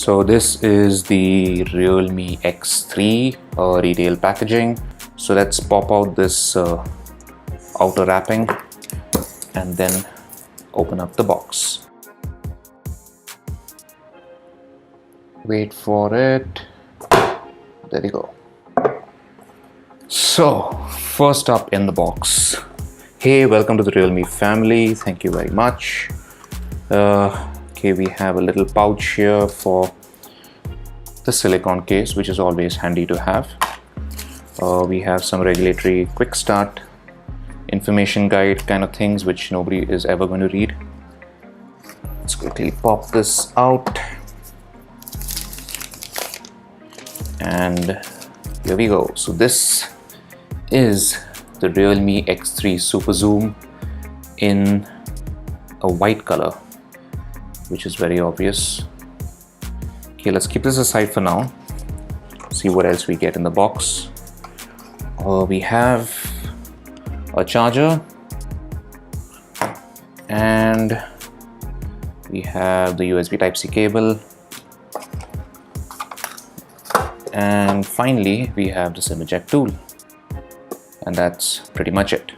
So this is the Realme X3 retail packaging. So let's pop out this outer wrapping and then open up the box. Wait for it. There we go. So first up in the box. Hey, welcome to the Realme family. Thank you very much. Okay, we have a little pouch here for the silicone case, which is always handy to have. We have some regulatory quick start information guide kind of things which nobody is ever going to read. Let's quickly pop this out. And here we go. So this is the Realme X3 SuperZoom in a white color, which is very obvious. Okay, let's keep this aside for now. See what else we get in the box. We have a charger, and we have the USB Type-C cable, and finally we have the SIM eject tool, and that's pretty much it.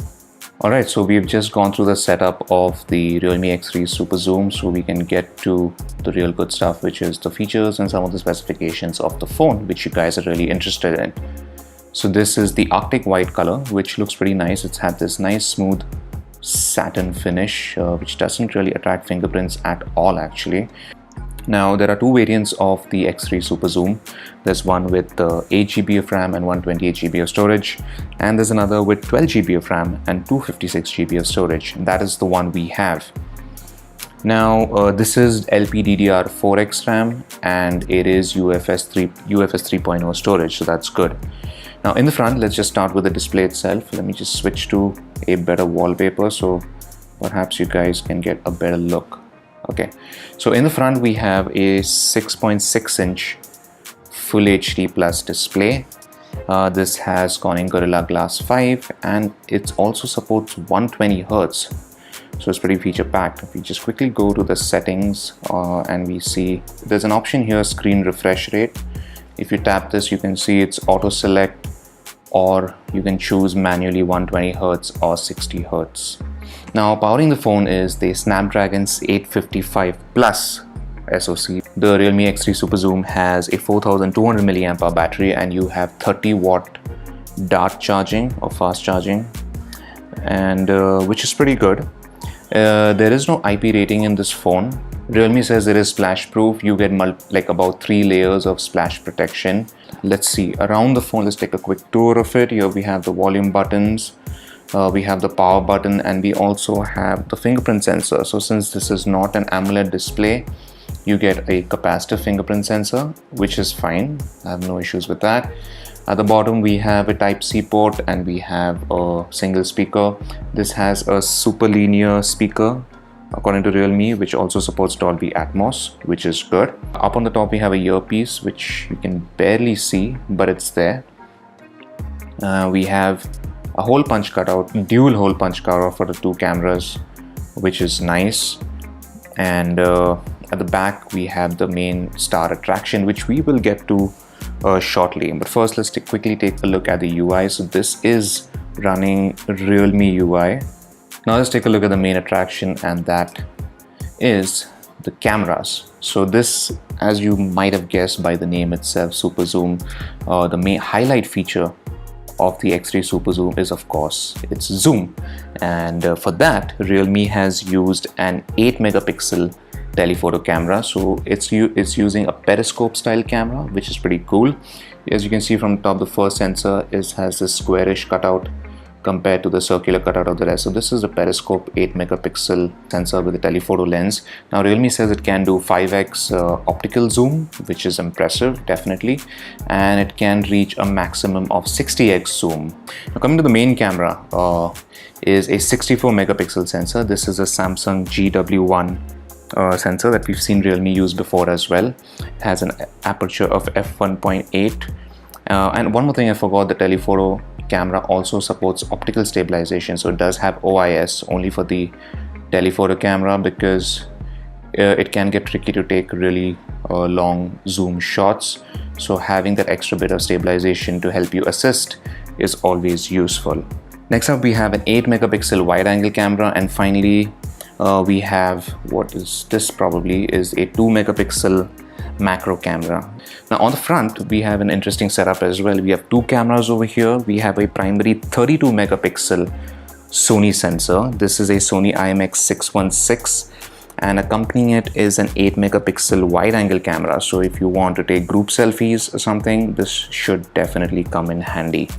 Alright, so we've just gone through the setup of the Realme X3 SuperZoom, so we can get to the real good stuff, which is the features and some of the specifications of the phone, which you guys are really interested in. So this is the Arctic white color, which looks pretty nice. It's had this nice smooth satin finish, which doesn't really attract fingerprints at all actually. Now there are two variants of the X3 SuperZoom. There's one with 8 GB of RAM and 128 GB of storage, and there's another with 12 GB of RAM and 256 GB of storage. That is the one we have. Now this is LPDDR4X RAM, and it is UFS 3.0 storage, so that's good. Now in the front, let's just start with the display itself. Let me just switch to a better wallpaper so perhaps you guys can get a better look. Okay, so in the front we have a 6.6-inch Full HD Plus display. This has Corning Gorilla Glass 5, and it also supports 120 Hz. So it's pretty feature packed. If we just quickly go to the settings and we see there's an option here, screen refresh rate. If you tap this, you can see it's auto select, or you can choose manually 120 Hz or 60 Hz. Now powering the phone is the Snapdragon 855 Plus SoC. The Realme X3 SuperZoom has a 4200 mAh battery, and you have 30-watt dart charging or fast charging, and which is pretty good. There is no IP rating in this phone. Realme says it is splash proof. You get like about 3 layers of splash protection. Let's see around the phone. Let's take a quick tour of it. Here we have the volume buttons, we have the power button, and we also have the fingerprint sensor. So since this is not an AMOLED display, you get a capacitive fingerprint sensor, which is fine. I have no issues with that. At the bottom we have a Type-C port, and we have a single speaker. This has a super linear speaker according to Realme, which also supports Dolby Atmos, which is good. Up on the top we have a earpiece, which you can barely see, but it's there. We have a hole punch cutout, dual hole punch cutout for the two cameras, which is nice. And at the back we have the main star attraction, which we will get to shortly. But first let's quickly take a look at the UI. So this is running Realme UI. Now let's take a look at the main attraction, and that is the cameras. So this, as you might have guessed by the name itself, SuperZoom, the main highlight feature of the X3 SuperZoom is of course its zoom, and for that Realme has used an 8 megapixel telephoto camera. So it's using a periscope style camera, which is pretty cool. As you can see from the top, the first sensor has this squarish cutout compared to the circular cutout of the rest. So this is a periscope 8 megapixel sensor with a telephoto lens. Now Realme says it can do 5x optical zoom, which is impressive, definitely, and it can reach a maximum of 60x zoom. Now coming to the main camera, is a 64 megapixel sensor. This is a Samsung GW1 sensor that we've seen Realme use before as well. It has an aperture of f1.8. And one more thing I forgot, the telephoto camera also supports optical stabilization. So it does have OIS only for the telephoto camera, because it can get tricky to take really long zoom shots. So having that extra bit of stabilization to help you assist is always useful. Next up, we have an 8 megapixel wide angle camera, and finally we have, what is this, probably is a 2 megapixel macro camera. Now on the front we have an interesting setup as well. We have two cameras over here. We have a primary 32 megapixel Sony sensor. This is a Sony IMX616, and accompanying it is an 8 megapixel wide angle camera. So if you want to take group selfies or something, this should definitely come in handy.